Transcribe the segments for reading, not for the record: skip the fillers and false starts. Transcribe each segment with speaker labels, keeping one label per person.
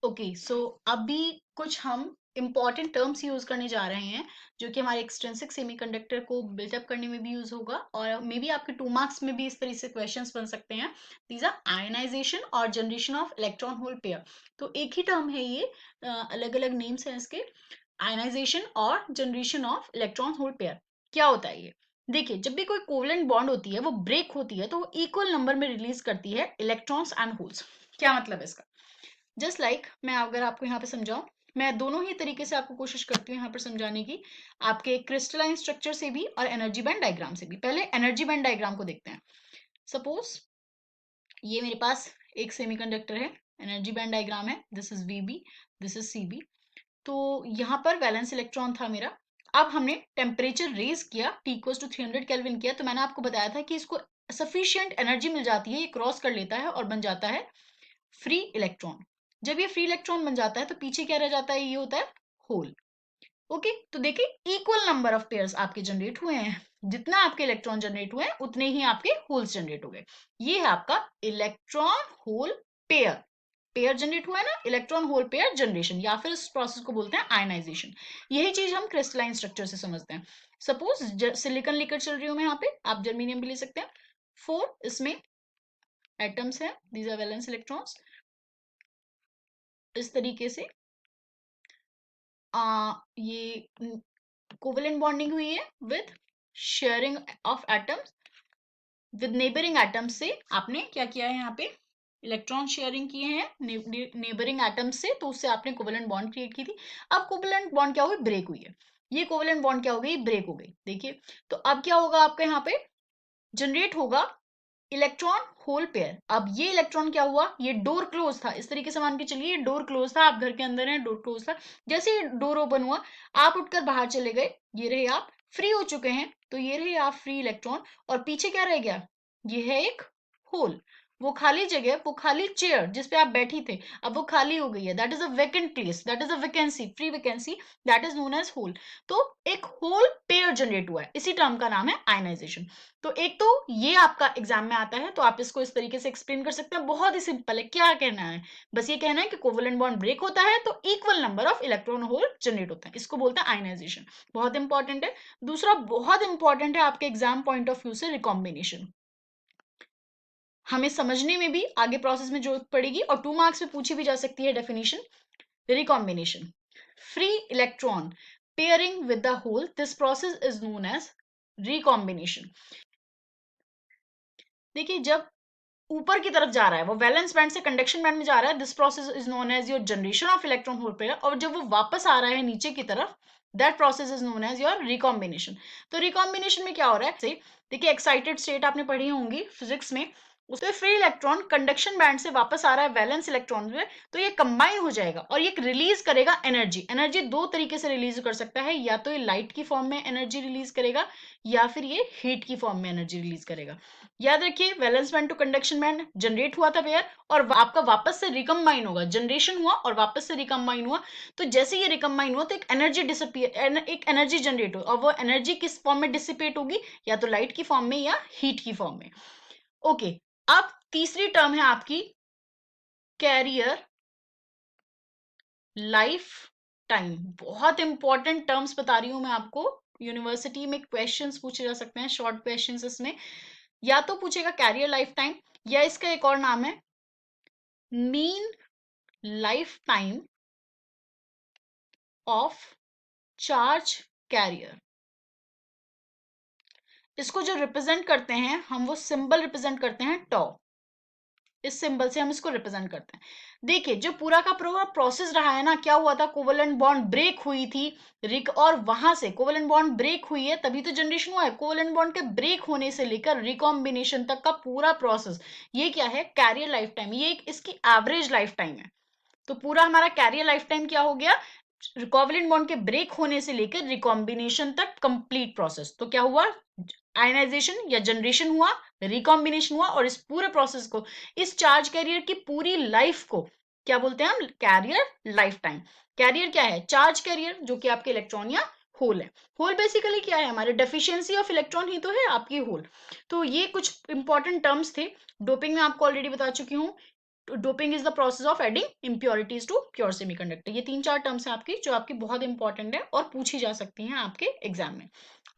Speaker 1: Okay, सो अभी कुछ हम इंपॉर्टेंट टर्म्स यूज करने जा रहे हैं जो कि हमारे एक्सट्रिंसिक सेमीकंडक्टर को बिल्डअप करने में भी यूज होगा, और मे बी आपके 2 मार्क्स में भी इस तरह से क्वेश्चंस बन सकते हैं। दीज आर आयनाइजेशन और generation of electron hole pair. तो एक ही टर्म है ये, अलग अलग नेम्स हैं इसके। आयनाइजेशन और generation of electron hole pair क्या होता है ये? देखिए, जब भी कोई कोवलेंट बॉन्ड होती है वो ब्रेक होती है तो वो इक्वल नंबर में रिलीज करती है इलेक्ट्रॉन्स एंड होल्स। क्या मतलब है इसका? जस्ट लाइक मैं अगर आपको यहाँ पे समझाऊं, मैं दोनों ही तरीके से आपको कोशिश करती हूँ यहाँ पर समझाने की, आपके क्रिस्टलाइन स्ट्रक्चर से भी और एनर्जी बैंड डायग्राम से भी। पहले एनर्जी बैंड डायग्राम को देखते हैं। सपोज ये मेरे पास एक सेमीकंडक्टर है, एनर्जी बैंड डायग्राम है, this is VB, this is CB. तो यहाँ पर वैलेंस इलेक्ट्रॉन था मेरा। अब हमने टेम्परेचर रेज किया, T इक्वल्स टू 300 केल्विन किया, तो मैंने आपको बताया था कि इसको सफिशियंट एनर्जी मिल जाती है, ये क्रॉस कर लेता है और बन जाता है फ्री इलेक्ट्रॉन। जब ये फ्री इलेक्ट्रॉन बन जाता है तो पीछे क्या रह जाता है? ये होता है होल। ओके, तो देखिए इक्वल नंबर ऑफ पेयर्स आपके जनरेट हुए हैं। जितना आपके इलेक्ट्रॉन जनरेट हुए हैं उतने ही आपके होल्स जनरेट हो गए। ये है आपका electron hole pair. Pair generate हुआ है ना, इलेक्ट्रॉन होल पेयर जनरेशन, या फिर इस प्रोसेस को बोलते हैं आयनाइजेशन। यही चीज हम क्रिस्टलाइन स्ट्रक्चर से समझते हैं। सपोज सिलिकॉन लिक्विड चल रही हूँ मैं यहाँ पे, आप जर्मीनियम भी ले सकते हैं। 4 इसमें एटम्स हैं, दीज आर वैलेंस इलेक्ट्रॉन्स। इस तरीके से ये कोवेलेंट बॉन्डिंग हुई है with sharing of atoms with neighbouring atoms से। आपने क्या किया है यहाँ पे? इलेक्ट्रॉन शेयरिंग किए हैं नेबरिंग एटम्स से, तो उससे आपने कोवेलेंट बॉन्ड क्रिएट की थी। अब कोवेलेंट बॉन्ड क्या हुई? ब्रेक हुई है। ये कोवेलेंट बॉन्ड क्या हो गई? ब्रेक हो गई। देखिए, तो अब क्या होगा आपका यहाँ पे? जनरेट होगा इलेक्ट्रॉन होल पेयर। अब ये इलेक्ट्रॉन क्या हुआ? ये डोर क्लोज था, इस तरीके से मान के चलिए, ये डोर क्लोज था, आप घर के अंदर हैं, डोर क्लोज था। जैसे ही डोर ओपन हुआ, आप उठकर बाहर चले गए, ये रहे आप फ्री हो चुके हैं, तो ये रहे आप फ्री इलेक्ट्रॉन। और पीछे क्या रह गया? ये है एक होल। वो खाली जगह, वो खाली चेयर जिस पे आप बैठी थे, अब वो खाली हो गई है। That is a vacant place, that is a vacancy, free vacancy, that is known as hole. तो एक होल पेयर जनरेट हुआ है, इसी टर्म का नाम है आयनाइजेशन। तो एक तो ये आपका एग्जाम में आता है, तो आप इसको इस तरीके से एक्सप्लेन कर सकते हैं। बहुत ही सिंपल है, क्या कहना है? बस ये कहना है कि कोवेलेंट बॉन्ड ब्रेक होता है तो equal number of electron whole generate होता है, इसको बोलते हैं आयनाइजेशन। बहुत इंपॉर्टेंट है। दूसरा बहुत इंपॉर्टेंट है आपके एग्जाम पॉइंट ऑफ व्यू से, रिकॉम्बिनेशन। हमें समझने में भी आगे प्रोसेस में जरूरत पड़ेगी, और 2 मार्क्स में पूछी भी जा सकती है definition. Recombination, free electron pairing with the hole, this process is known as recombination. देखिए, जब ऊपर की तरफ जा रहा है, वो वैलेंस बैंड से कंडक्शन बैंड में जा रहा है, this process is known as your generation of electron hole pair. और जब वो वापस आ रहा है नीचे की तरफ, that process is known as your recombination. तो रिकॉम्बिनेशन में क्या हो रहा है? देखिए, एक्साइटेड स्टेट आपने पढ़ी होंगी फिजिक्स में, उसमें फ्री इलेक्ट्रॉन कंडक्शन बैंड से वापस आ रहा है वैलेंस इलेक्ट्रॉन में, तो ये कंबाइन हो जाएगा और ये रिलीज करेगा एनर्जी। एनर्जी दो तरीके से रिलीज कर सकता है, या तो ये लाइट की फॉर्म में एनर्जी रिलीज करेगा, या फिर ये हीट की फॉर्म में एनर्जी रिलीज करेगा। याद रखिए, valence band to conduction band generate हुआ था पेयर, और आपका वापस से रिकम्बाइन होगा। जनरेशन हुआ और वापस से रिकम्बाइन हुआ, तो जैसे ये रिकम्बाइन हुआ तो एक एनर्जी डिसअपियर, एक एनर्जी जनरेट हो, और वो एनर्जी किस फॉर्म में डिसिपेट होगी? या तो लाइट की फॉर्म में या हीट की फॉर्म में। ओके, अब तीसरी टर्म है आपकी कैरियर लाइफ टाइम। बहुत इंपॉर्टेंट टर्म्स बता रही हूं मैं आपको, यूनिवर्सिटी में क्वेश्चंस पूछे जा सकते हैं, शॉर्ट क्वेश्चंस इसमें। या तो पूछेगा कैरियर लाइफ टाइम, या इसका एक और नाम है mean life time of charge carrier. इसको जो रिप्रेजेंट करते हैं हम, वो सिंबल रिप्रेजेंट करते हैं टॉ। इस सिंबल से हम इसको रिप्रेजेंट करते हैं। देखिए, जो पूरा का पूरा प्रोसेस रहा है ना, क्या हुआ था? कोवेलेंट बॉन्ड ब्रेक हुई थी, रिक, और वहां से कोवेलेंट बॉन्ड ब्रेक हुई है तभी तो जनरेशन हुआ है। कोवेलेंट बॉन्ड के ब्रेक होने से लेकर रिकॉम्बिनेशन तक का पूरा प्रोसेस, ये क्या है? Carrier lifetime. ये एक इसकी एवरेज लाइफ टाइम है। तो पूरा हमारा कैरियर लाइफ टाइम क्या हो गया? कोवेलेंट बॉन्ड के ब्रेक होने से लेकर रिकॉम्बिनेशन तक कंप्लीट प्रोसेस। तो क्या हुआ? आयनाइजेशन या जनरेशन हुआ, रिकॉम्बिनेशन हुआ, और इस पूरे प्रोसेस को, इस चार्ज कैरियर की पूरी लाइफ को क्या बोलते हैं हम? Career life time. कैरियर क्या है? चार्ज कैरियर, जो कि आपके इलेक्ट्रॉन या होल है। होल बेसिकली क्या है? हमारे डेफिशिएंसी ऑफ इलेक्ट्रॉन ही तो है आपकी होल। तो ये कुछ इंपॉर्टेंट टर्म्स थे। डोपिंग में आपको ऑलरेडी बता चुकी हूँ। Doping is the process of adding impurities to pure semiconductor. ये 3-4 टर्म्स हैं आपकी जो आपकी बहुत इंपॉर्टेंट है और पूछी जा सकती हैं आपके एग्जाम में।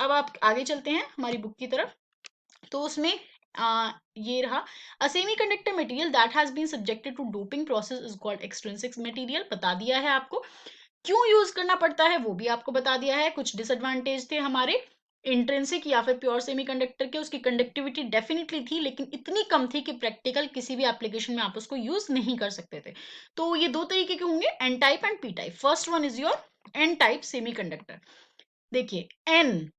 Speaker 1: अब आप आगे चलते हैं हमारी बुक की तरफ। तो उसमें ये रहा, a semiconductor material that has been subjected to doping process is called extrinsic material. बता दिया है आपको क्यों यूज करना पड़ता है, वो भी आपको बता दिया है। कुछ डिसएडवांटेज थे हमारे इंट्रिंसिक या फिर प्योर सेमीकंडक्टर के, उसकी कंडक्टिविटी डेफिनेटली थी लेकिन इतनी कम थी कि प्रैक्टिकल किसी भी एप्लीकेशन में आप उसको यूज नहीं कर सकते थे। तो ये दो तरीके के होंगे, N type and P type. First one is your N type semiconductor. देखिए एन,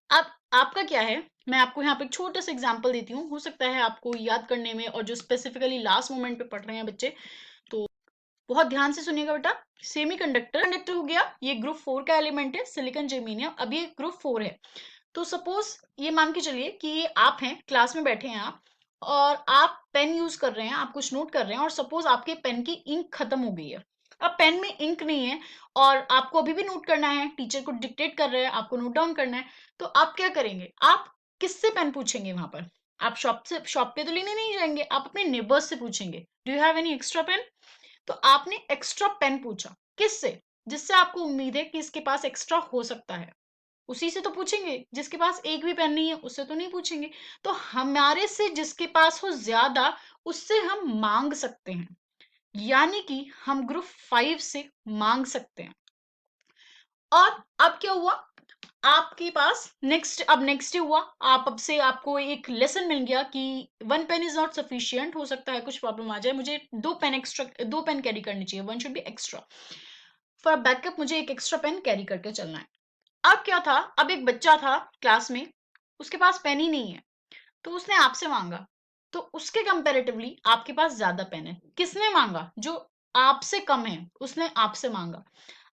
Speaker 1: अब आपका क्या है, मैं आपको यहाँ पे एक छोटा सा एग्जांपल देती हूँ, हो सकता है आपको याद करने में, और जो स्पेसिफिकली लास्ट मोमेंट पे पढ़ रहे हैं बच्चे तो बहुत ध्यान से सुनिएगा बेटा। सेमीकंडक्टर कंडक्टर हो गया, ये ग्रुप 4 का एलिमेंट है सिलिकॉन जर्मेनियम, अब ये ग्रुप 4 है। तो सपोज ये मान के चलिए कि ये आप हैं, क्लास में बैठे हैं आप, और आप पेन यूज कर रहे हैं, आप कुछ नोट कर रहे हैं, और सपोज आपके पेन की इंक खत्म हो गई है। अब पेन में इंक नहीं है और आपको अभी भी नोट करना है, टीचर को डिक्टेट कर रहे हैं, आपको नोट डाउन करना है, तो आप क्या करेंगे, आप किससे पेन पूछेंगे वहां पर? आप शॉप पे तो लेने नहीं जाएंगे, आप अपने नेबर्स से पूछेंगे, do you have any extra pen? तो आपने एक्स्ट्रा पेन पूछा, किससे? जिससे आपको उम्मीद है कि इसके पास एक्स्ट्रा हो सकता है, उसी से तो पूछेंगे। जिसके पास एक भी पेन नहीं है उससे तो नहीं पूछेंगे। तो हमारे से जिसके पास हो ज्यादा, उससे हम मांग सकते हैं, यानी कि हम ग्रुप 5 से मांग सकते हैं। और अब क्या हुआ, आपके पास नेक्स्ट, अब नेक्स्ट हुआ, आप अब से आपको एक लेसन मिल गया कि 1 पेन इज नॉट सफिशियंट, हो सकता है कुछ प्रॉब्लम आ जाए, मुझे 2 पेन एक्स्ट्रा, 2 पेन कैरी करनी चाहिए, 1 should be extra for backup, मुझे एक एक्स्ट्रा पेन कैरी करके चलना है। अब क्या था, अब एक बच्चा था क्लास में, उसके पास पेन ही नहीं है, तो उसने आपसे मांगा, तो उसके कंपैरेटिवली आपके पास ज्यादा पेन है। किसने मांगा? जो आपसे कम है उसने आपसे मांगा।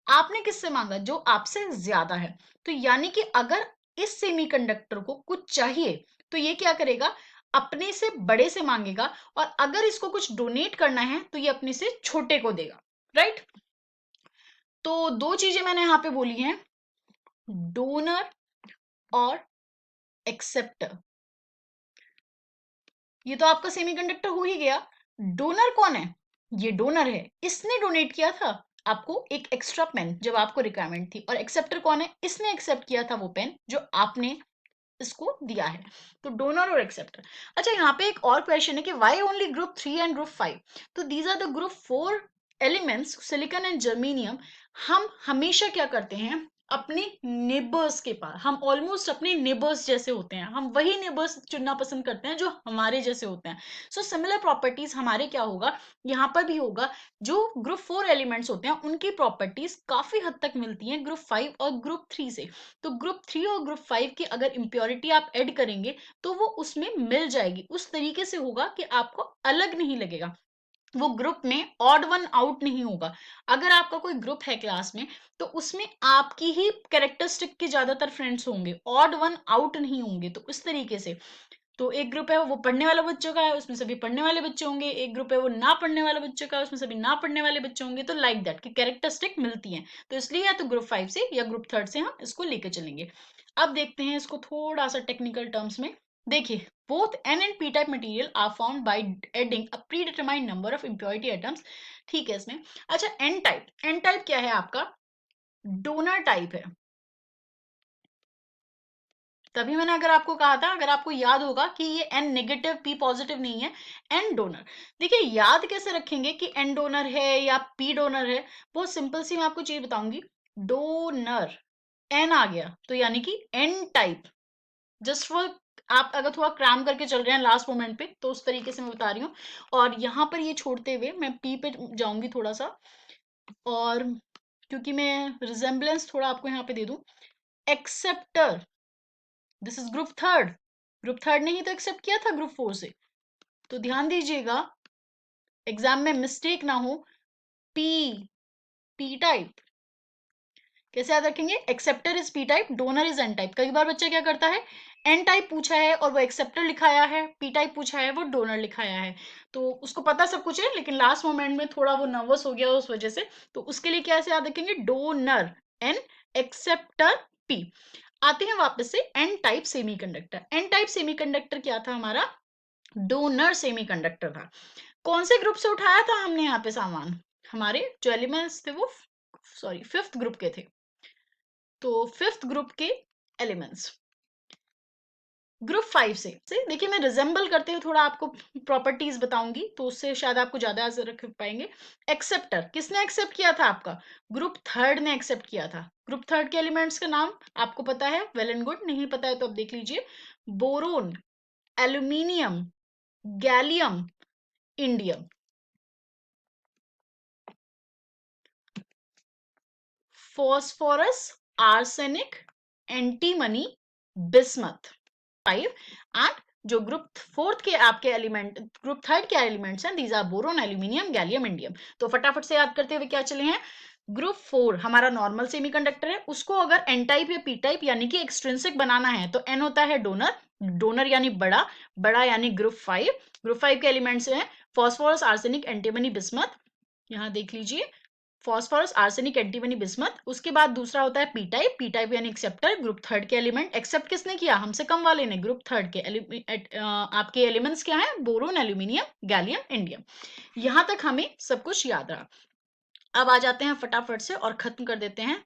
Speaker 1: आपने किससे मांगा? जो आपसे ज्यादा है। तो यानी कि अगर इस सेमीकंडक्टर को कुछ चाहिए तो ये क्या करेगा, अपने से बड़े से मांगेगा, और अगर इसको कुछ डोनेट करना है तो ये अपने से छोटे को देगा, राइट? तो दो चीजें मैंने यहां पे बोली हैं, डोनर और एक्सेप्टर। ये तो आपका सेमीकंडक्टर हो ही गया। डोनर कौन है? ये डोनर है, इसने डोनेट किया था आपको एक एक्स्ट्रा पेन जब आपको रिक्वायरमेंट थी। और एक्सेप्टर कौन है? इसने एक्सेप्ट किया था वो पेन जो आपने इसको दिया है। तो डोनर और एक्सेप्टर। अच्छा, यहाँ पे एक और क्वेश्चन है कि why only group 3 and group 5? तो these are the group 4 elements, silicon and germanium. हम हमेशा क्या करते हैं, अपने नेबर्स के पास, हम ऑलमोस्ट अपने नेबर्स जैसे होते हैं, हम वही नेबर्स चुनना पसंद करते हैं जो हमारे जैसे होते हैं। सो सिमिलर प्रॉपर्टीज हमारे क्या होगा, यहाँ पर भी होगा। जो ग्रुप 4 एलिमेंट्स होते हैं उनकी प्रॉपर्टीज काफी हद तक मिलती हैं ग्रुप 5 और ग्रुप 3 से। तो ग्रुप 3 और ग्रुप 5 की अगर इम्प्योरिटी आप ऐड करेंगे तो वो उसमें मिल जाएगी, उस तरीके से होगा कि आपको अलग नहीं लगेगा, वो ग्रुप में ऑड वन आउट नहीं होगा। अगर आपका कोई ग्रुप है क्लास में तो उसमें आपकी ही कैरेक्टरिस्टिक के ज्यादातर फ्रेंड्स होंगे, ऑड वन आउट नहीं होंगे। तो इस तरीके से, तो एक ग्रुप है वो पढ़ने वाला बच्चों का है, उसमें सभी पढ़ने वाले बच्चे होंगे, एक ग्रुप है वो ना पढ़ने वाला बच्चों का है, उसमें सभी ना पढ़ने वाले बच्चे होंगे। तो लाइक दैट की कैरेक्टरिस्टिक मिलती हैं। तो इसलिए या तो ग्रुप 5 से या ग्रुप 3 से हम इसको लेकर चलेंगे। अब देखते हैं इसको थोड़ा सा टेक्निकल टर्म्स में। देखिए, both n and p type material are formed by adding a predetermined number of impurity atoms। ठीक है इसमें। अच्छा, n टाइप क्या है आपका? डोनर टाइप है। तभी मैंने अगर आपको कहा था, अगर आपको याद होगा कि ये n नेगेटिव p पॉजिटिव नहीं है, n डोनर। देखिए याद कैसे रखेंगे कि n डोनर है या p डोनर है? बहुत सिंपल सी मैं आपको चीज बताऊंगी। डोनर n आ गया तो यानी कि n टाइप। जस्ट फॉर, आप अगर थोड़ा क्रैम करके चल रहे हैं लास्ट मोमेंट पे तो उस तरीके से मैं बता रही हूँ। और यहाँ पर ये छोड़ते हुए मैं p पे जाऊंगी थोड़ा सा, और क्योंकि मैं रिजेम्बलेंस थोड़ा आपको यहाँ पे दे दूं। Acceptor, this is group 3। Group 3 ने ही तो एक्सेप्ट किया था ग्रुप 4 से। तो ध्यान दीजिएगा, एग्जाम में मिस्टेक ना हो। पी, पी टाइप कैसे याद रखेंगे? Acceptor is P type, donor is an type. कई बार बच्चा क्या करता है, एन टाइप पूछा है और वो एक्सेप्टर लिखाया है, पी टाइप पूछा है वो डोनर लिखाया है। तो उसको पता सब कुछ है लेकिन लास्ट मोमेंट में थोड़ा वो नर्वस हो गया उस वजह से। तो उसके लिए कैसे याद रखेंगे? Donor N, acceptor P. आते हैं वापस से N type semiconductor. N type semiconductor क्या था हमारा? डोनर सेमीकंडक्टर था। कौन से ग्रुप से उठाया था हमने यहाँ पे सामान? हमारे जो एलिमेंट्स थे वो फिफ्थ ग्रुप के थे। तो फिफ्थ ग्रुप के एलिमेंट्स ग्रुप 5 से देखिए, मैं रिजेंबल करते हुए थोड़ा आपको प्रॉपर्टीज बताऊंगी, तो उससे शायद आपको ज्यादा याद रख पाएंगे। एक्सेप्टर किसने एक्सेप्ट किया था? आपका ग्रुप थर्ड ने एक्सेप्ट किया था। ग्रुप थर्ड के एलिमेंट्स का नाम आपको पता है, वेल एंड गुड। नहीं पता है तो अब देख लीजिए। Boron, aluminium, gallium, indium. Phosphorus, arsenic, antimony, bismuth. 5 and जो ग्रुप फोर्थ के आपके एलिमेंट, ग्रुप थर्ड के एलिमेंट्स हैं, these are boron, aluminium, gallium, indium. तो फटाफट से याद करते हुए क्या चले हैं? ग्रुप 4 हमारा नॉर्मल सेमीकंडक्टर है, उसको अगर एन टाइप या पी टाइप यानी कि एक्सट्रिंसिक बनाना है तो एन होता है डोनर, डोनर यानी बड़ा, बड़ा यानी ग्रुप 5। ग्रुप 5 के एलिमेंट्स हैं फॉस्फोरस, आर्सेनिक, एंटीमनी, बिस्मथ। यहाँ देख लीजिए, फॉस्फोरस, आर्सेनिक, एंटीमनी, बिस्मथ। उसके बाद दूसरा होता है पी टाइप, पी टाइप यानी एक्सेप्टर, ग्रुप थर्ड के एलिमेंट। एक्सेप्ट किसने किया? हमसे कम वाले ने, ग्रुप थर्ड के आपके एलिमेंट्स क्या है? Boron, aluminium, gallium, indium. यहां तक हमें सब कुछ याद रहा। अब आ जाते हैं फटाफट से और खत्म कर देते हैं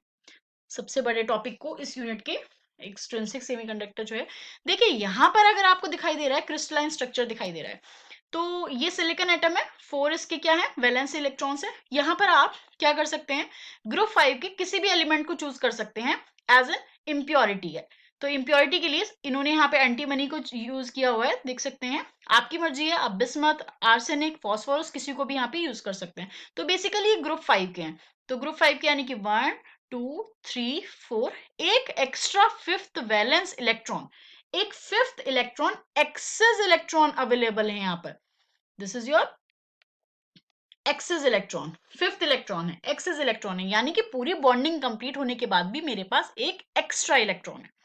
Speaker 1: सबसे बड़े टॉपिक को इस यूनिट के, एक्सट्रिंसिक सेमीकंडक्टर जो है। देखिए यहां पर अगर आपको दिखाई दे रहा है क्रिस्टलाइन स्ट्रक्चर दिखाई दे रहा है, तो ये सिलिकॉन एटम है, 4 इसके क्या है? वैलेंस इलेक्ट्रॉन्स है। यहां पर आप क्या कर सकते हैं? ग्रुप 5 के किसी भी एलिमेंट को चूज कर सकते हैं एज एन इम्प्योरिटी है। तो इम्प्योरिटी के लिए इन्होंने यहाँ पे एंटीमनी को यूज किया हुआ है, देख सकते हैं। आपकी मर्जी है, आप बिस्मथ, आर्सेनिक, फॉस्फोरस किसी को भी यहाँ पे यूज कर सकते हैं। तो बेसिकली ग्रुप 5 के हैं। तो ग्रुप 5 के यानी कि 1 2 3 4, एक एक्स्ट्रा फिफ्थ वैलेंस इलेक्ट्रॉन, एक fifth electron, excess electron available है यहाँ पर। This is your excess electron, fifth electron है, एक्सेस इलेक्ट्रॉन है, यानी कि पूरी बॉन्डिंग कंप्लीट होने के बाद भी मेरे पास एक एक्स्ट्रा इलेक्ट्रॉन है।